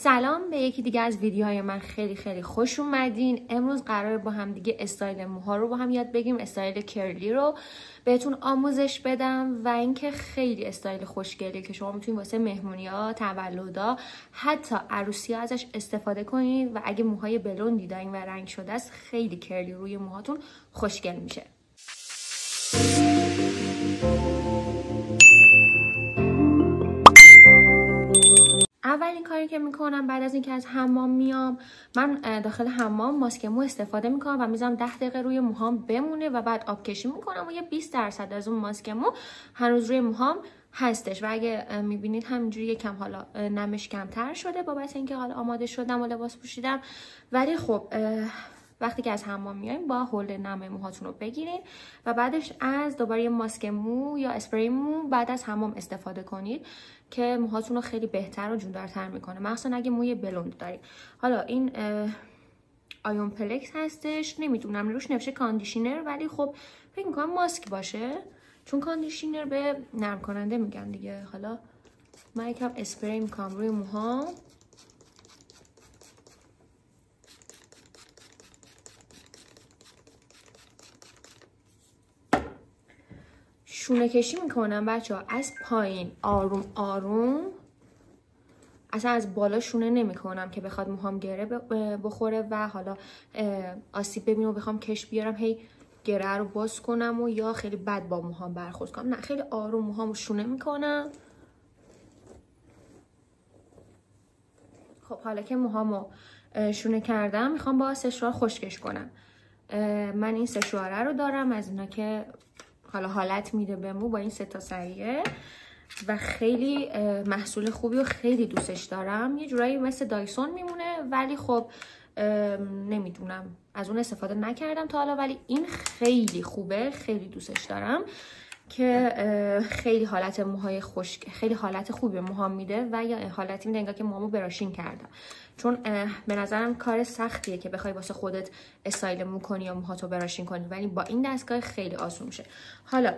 سلام به یکی دیگه از ویدیوهای من، خیلی خوش اومدین. امروز قراره با هم دیگه استایل موها رو با هم یاد بگیریم، استایل کرلی رو بهتون آموزش بدم و اینکه خیلی استایل خوشگلیه که شما میتونید واسه مهمونی‌ها، تولدا، حتی عروسی‌ها ازش استفاده کنید و اگه موهای بلوندی دارین و رنگ شده است خیلی کرلی روی موهاتون خوشگل میشه. اولین کاری که میکنم بعد از اینکه از حمام میام، من داخل حمام ماسک مو استفاده میکنم و میذارم 10 دقیقه روی موهام بمونه و بعد آب کشی میکنم و یه 20% از اون ماسک مو هنوز روی موهام هستش و اگه میبینید همینجوری یکم حالا نمش کمتر شده بابت اینکه حالا آماده شدم و لباس پوشیدم، ولی خب وقتی که از حمام میایم با هول نم موهاتون رو بگیرین و بعدش از دوباره یه ماسک مو یا اسپری مو بعد از حمام استفاده کنید که موهاتون رو خیلی بهتر و جوندارتر میکنه، مخصوصا اگه موی بلوند دارید. حالا این آیون پلکس هستش، نمیدونم روش نوشته کاندیشنر ولی خب فکر میکنم ماسک باشه چون کاندیشنر به نرم کننده میگن دیگه. حالا من یکم اسپری میکنم روی موهام. شونه کشی میکنم بچه ها از پایین آروم آروم، اصلا از بالا شونه نمی کنم که بخواد موهام گره بخوره و حالا آسیب ببینم و بخوام کش بیارم هی گره رو باز کنم و یا خیلی بد با موهام برخورد کنم. نه، خیلی آروم موهامو شونه میکنم. خب حالا که موهامو شونه کردم میخوام با سشوار خشکش کنم. من این سشواره رو دارم از اینا که حالا حالت میده به مو با این 3 تا سریه و خیلی محصول خوبی و خیلی دوستش دارم. یه جورایی مثل دایسون میمونه ولی خب نمیدونم از اون استفاده نکردم تا حالا، ولی این خیلی خوبه، خیلی دوستش دارم که خیلی حالت موهای خشک، خیلی حالت خوبی به موهام میده و یا حالتی میده انگار که موهامو براشین کردم، چون به نظرم کار سختیه که بخوای واسه خودت استایل مو کنی یا موهاتو براشین کنی، ولی با این دستگاه خیلی آسون میشه. حالا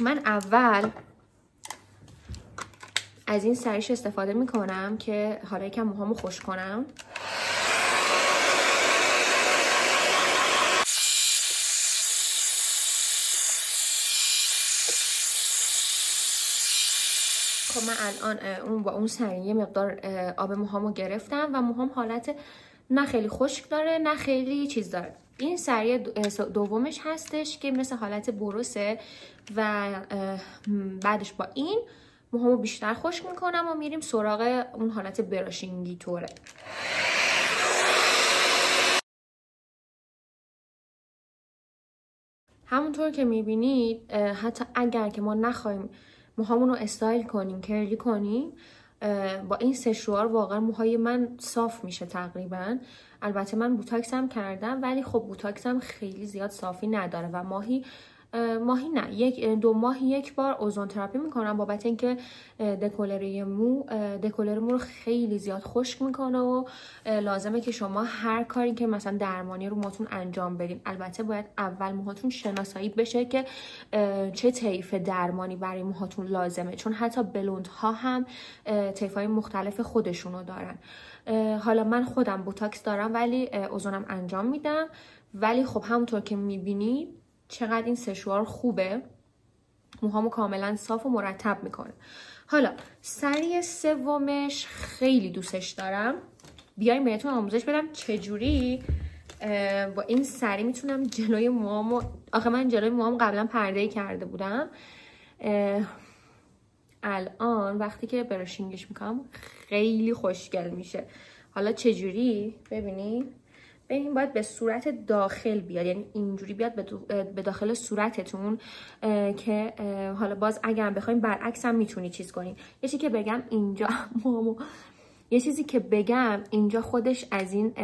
من اول از این سریش استفاده میکنم که حالا یکم موهامو خوش کنم. خب من الان با اون سری یه مقدار آب موهامو گرفتم و موهام حالت نه خیلی خشک داره نه خیلی چیز داره. این سری دومش هستش که مثل حالت بروسه و بعدش با این موهامو بیشتر خشک میکنم و میریم سراغ اون حالت براشینگی طوره. همونطور که میبینید حتی اگر که ما نخوایم موهامون رو استایل کنیم، کرلی کنیم، با این سشوار واقعا موهای من صاف میشه تقریبا. البته من بوتاکس هم کردم ولی خب بوتاکس هم خیلی زیاد صافی نداره و ماهی نه 2 ماه یک بار اوزون تراپی میکنم بابت اینکه دکولره مو رو خیلی زیاد خشک میکنه و لازمه که شما هر کاری که مثلا درمانی رو موهاتون انجام بدین، البته باید اول موهاتون شناسایی بشه که چه طیف درمانی برای موهاتون لازمه، چون حتی بلوندها هم طیفای مختلف خودشونو دارن. حالا من خودم بوتاکس دارم ولی اوزونم انجام میدم، ولی خب همونطور که میبینید چقدر این سشوار خوبه، موهامو کاملا صاف و مرتب میکنه. حالا سری سومش خیلی دوستش دارم، بیایم بهتون آموزش بدم چجوری با این سری میتونم جلوی موهامو، آخه من جلوی موهامو قبلا پرده‌ای کرده بودم، الان وقتی که براشینگش میکنم خیلی خوشگل میشه. حالا چجوری ببینید باید به صورت داخل بیاد، یعنی اینجوری بیاد به داخل صورتتون که حالا باز اگر بخوایم برعکس هم میتونی چیز کنین. یه چیزی که بگم اینجا اینجا خودش از این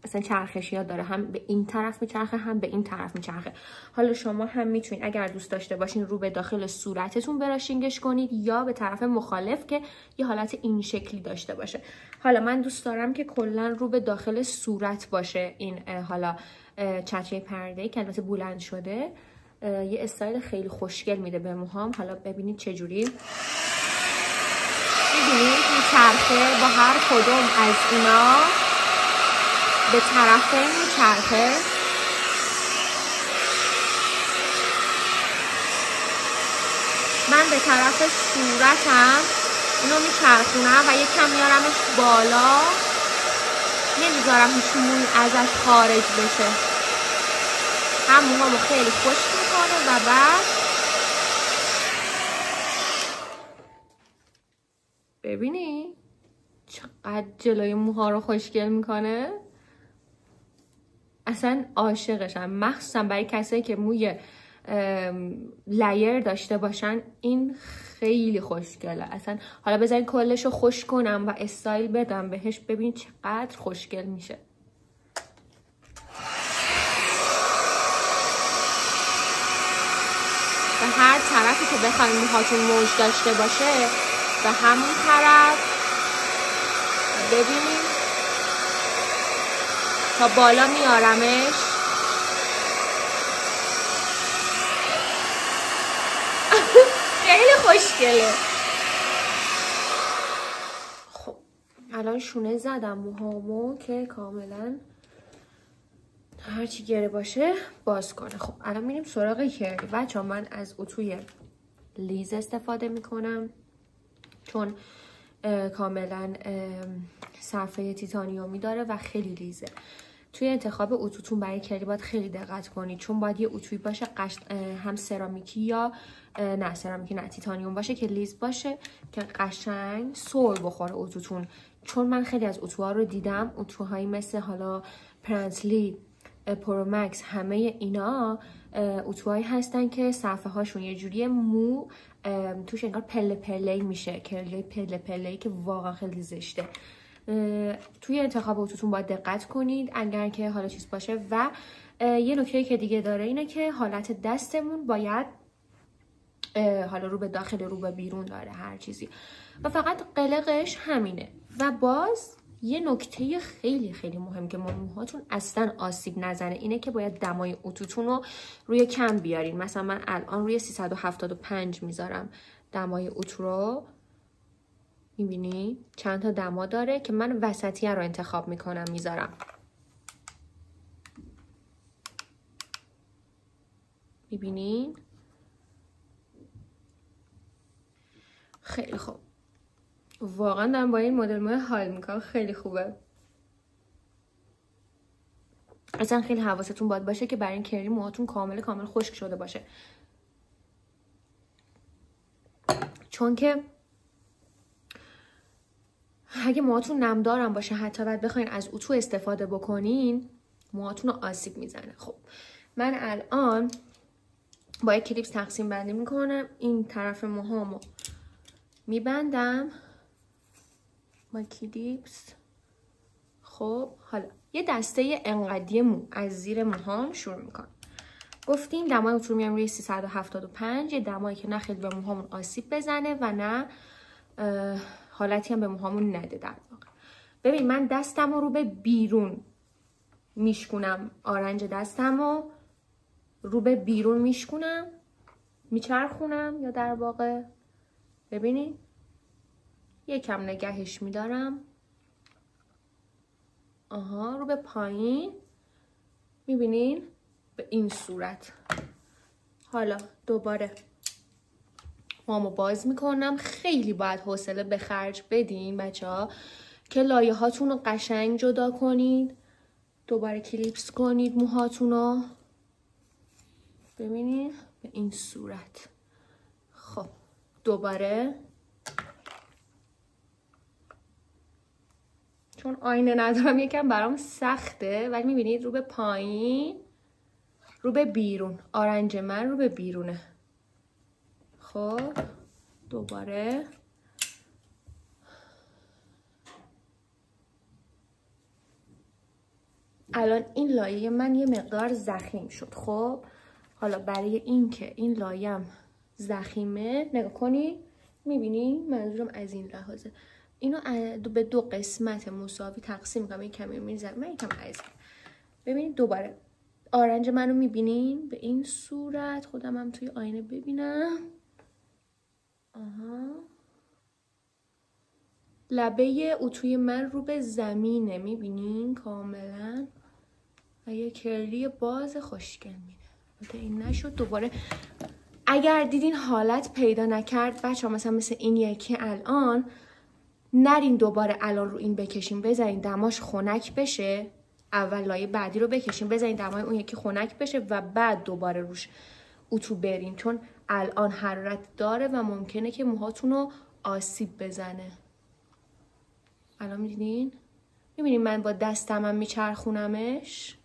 مثلا چرخشی ها داره، هم به این طرف میچرخه هم به این طرف میچرخه. حالا شما هم میتونید اگر دوست داشته باشین رو به داخل صورتتون براشینگش کنید یا به طرف مخالف که یه حالت این شکلی داشته باشه. حالا من دوست دارم که کلا رو به داخل صورت باشه این حالا چتری پرده‌ای که البته بلند شده، یه استایل خیلی خوشگل میده به موهام. حالا ببینید چجوری میبینید میچرخه با هر کدوم از اینا به طرفین میچرخه. من به طرف صورتم اینو میچرخونم و یکم میارمش بالا، نمیذارم هیچ موی ازش خارج بشه. هم موهامو خیلی خشک میکنه و بعد ببینی چقدر جلوی موها رو خوشگل میکنه. اصلا عاشقشم، مخصوصا برای کسایی که موی لایر داشته باشن این خیلی خوشگله. اصلا حالا بذارین کلش رو خشک کنم و استایل بدم بهش، ببین چقدر خوشگل میشه. به هر طرفی که بخواین موهاتون موج داشته باشه به همون طرف ببینید تا بالا میارمش. خیلی خوشگله. خب الان شونه زدم موهامو که کاملا هرچی گره باشه باز کنه. خب الان میریم سراغ کرلی. بچه‌ها من از اتوی لیز استفاده میکنم چون کاملا صفحه تیتانیومی داره و خیلی لیزه. توی انتخاب اتوتون برای کرلی باید خیلی دقت کنید چون باید یه اتویی باشه هم سرامیکی یا نه سرامیکی نه تیتانیوم باشه که لیز باشه که قشنگ سر بخوره اتوتون. چون من خیلی از اتوها رو دیدم، اتوهایی مثل حالا پرنسلی، پرومکس، همه اینا اتوهایی هستن که صفحه هاشون یه جوری مو توش انگار پله پله میشه، کرلی پله پله که واقعا خیلی زشته. توی انتخاب اتوتون باید دقت کنید اگر که حالا چیز باشه. و یه نکته که دیگه داره اینه که حالت دستمون باید حالا رو به داخل رو به بیرون داره هر چیزی و فقط قلقش همینه. و باز یه نکته خیلی خیلی مهم که موهاتون اصلا آسیب نزنه اینه که باید دمای اتوتون رو روی کم بیارین. مثلا من الان روی 375 میذارم دمای اتو رو، میبینی چند تا دما داره که من وسطیه رو انتخاب میکنم میذارم. میبینین خیلی خوب. واقعا دارم با این مدل موی حال میکنم، خیلی خوبه. اصلا خیلی حواستون باید باشه که برای این کرلی موهاتون کامل خشک شده باشه چون که اگه موهاتون نمدارم باشه حتی بعد بخواین از اتو استفاده بکنین موهاتون رو آسیب میزنه. خب من الان با یک کلیپس تقسیم بندی میکنم. این طرف موهامو میبندم با کلیپس. خب حالا یه دسته انقدی مو از زیر موهام شروع میکنم. گفتیم دمای اتو رو میام روی 375، یه دمایی که نه خیلی به موهامون آسیب بزنه و نه حالتی هم به موهامون نده. در واقع ببین من دستم رو به بیرون میشکنم، آرنج دستم رو به بیرون میشکنم، میچرخونم یا در واقع ببینید یکم نگهش میدارم. آها رو به پایین میبینین به این صورت. حالا دوباره موامو باز میکنم. خیلی باید حوصله به خرج بدین بچه ها که لایه هاتون رو قشنگ جدا کنید. دوباره کلیپس کنید موهاتون رو، ببینید به این صورت. خب دوباره چون آینه ندارم یکم برام سخته ولی میبینید رو به پایین رو به بیرون، آرنج من رو به بیرونه. خب دوباره الان این لایه من یه مقدار ضخیم شد. خب حالا برای این که این لایه‌ام ضخیمه نگاه کنی، میبینی منظورم از این لحاظه. اینو به دو قسمت مساوی تقسیم کنم، این کمی میذارم من یکم از ببینید. دوباره آرنج منو میبینین به این صورت. خودم هم توی آینه ببینم. آها لبه اتوی من رو به زمینه، میبینین کاملا و یه کرلی باز خوشگل میده. این نشد دوباره. اگر دیدین حالت پیدا نکرد بچه ها، مثل این یکی الان، نرین دوباره الان رو این بکشین، بذارین دماش خنک بشه، اول لایه بعدی رو بکشین بذارین دمای اون یکی خنک بشه و بعد دوباره روش اتو برین، چون الان حرارت داره و ممکنه که موهاتون رو آسیب بزنه. الان میدینین؟ میبینین من با دستمم میچرخونمش.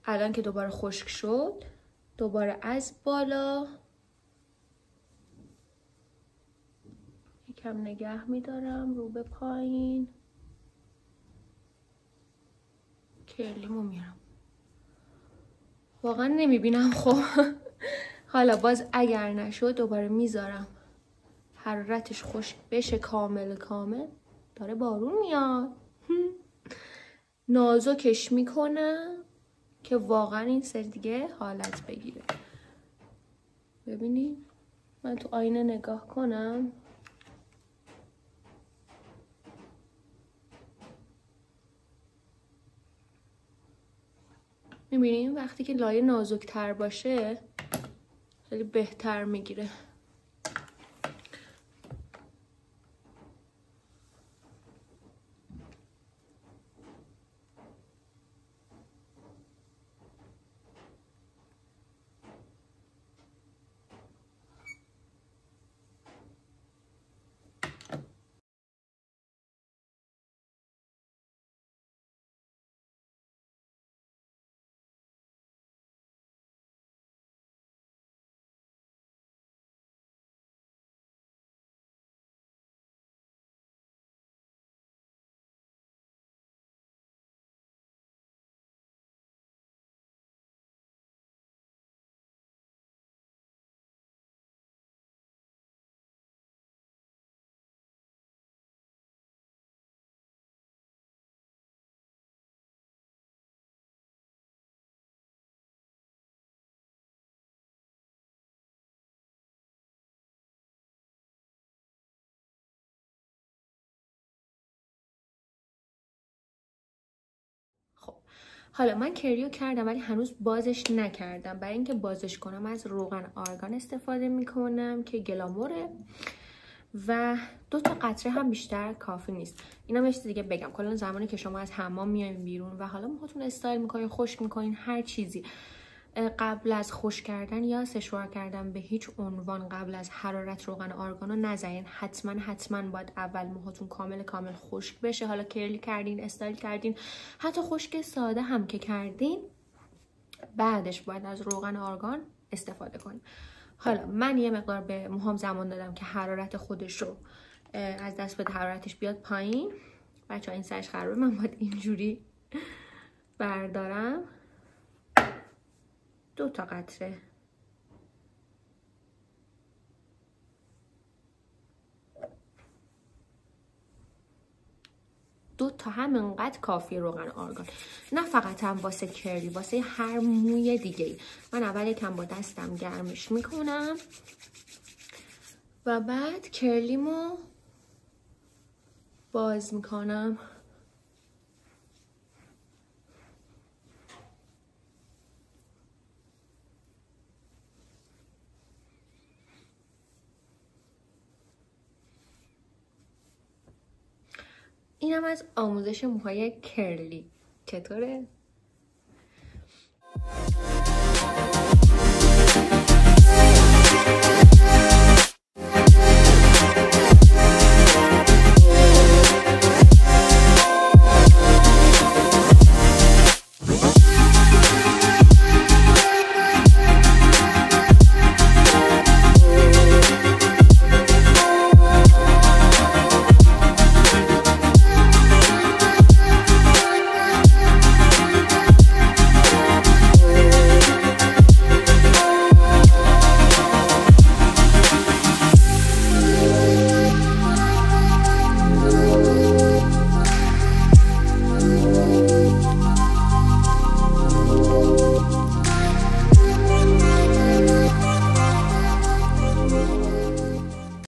الان که دوباره خشک شد، دوباره از بالا یکم نگه میدارم رو به پایین، کرلیمو میارم. واقعا نمیبینم. خب حالا باز اگر نشد دوباره میذارم حرارتش خشک بشه کامل. داره بارون میاد. نازکش میکنم که واقعا این سری دیگه حالت بگیره. ببینید من تو آینه نگاه کنم. میبینیم وقتی که لایه نازکتر باشه خیلی بهتر میگیره. خب حالا من کریو کردم ولی هنوز بازش نکردم. برای اینکه بازش کنم از روغن آرگان استفاده میکنم که گلاموره و 2 تا قطره هم بیشتر کافی نیست. اینم یه چیز دیگه بگم، کلا زمانی که شما از حمام میاین بیرون و حالا موهاتون استایل میکنین، خشک میکنین، هر چیزی، قبل از خشک کردن یا سشوار کردن به هیچ عنوان قبل از حرارت روغن آرگانو نزنین. حتما باید اول موهاتون کامل خشک بشه. حالا کرلی کردین، استایل کردین، حتی خشک ساده هم که کردین، بعدش باید از روغن آرگان استفاده کنین. حالا من یه مقدار به موهام زمان دادم که حرارت خودش رو از دست بده، حرارتش بیاد پایین. بچه‌ها این سرش خرابه، من باید اینجوری بردارم. 2 تا قطره. دو تا همینقدر کافی روغن آرگان، نه فقط هم واسه کرلی، واسه هر موی دیگه ای. من اول یکم با دستم گرمش میکنم و بعد کرلیمو باز میکنم. اینم از آموزش موهای کرلی. چطوره؟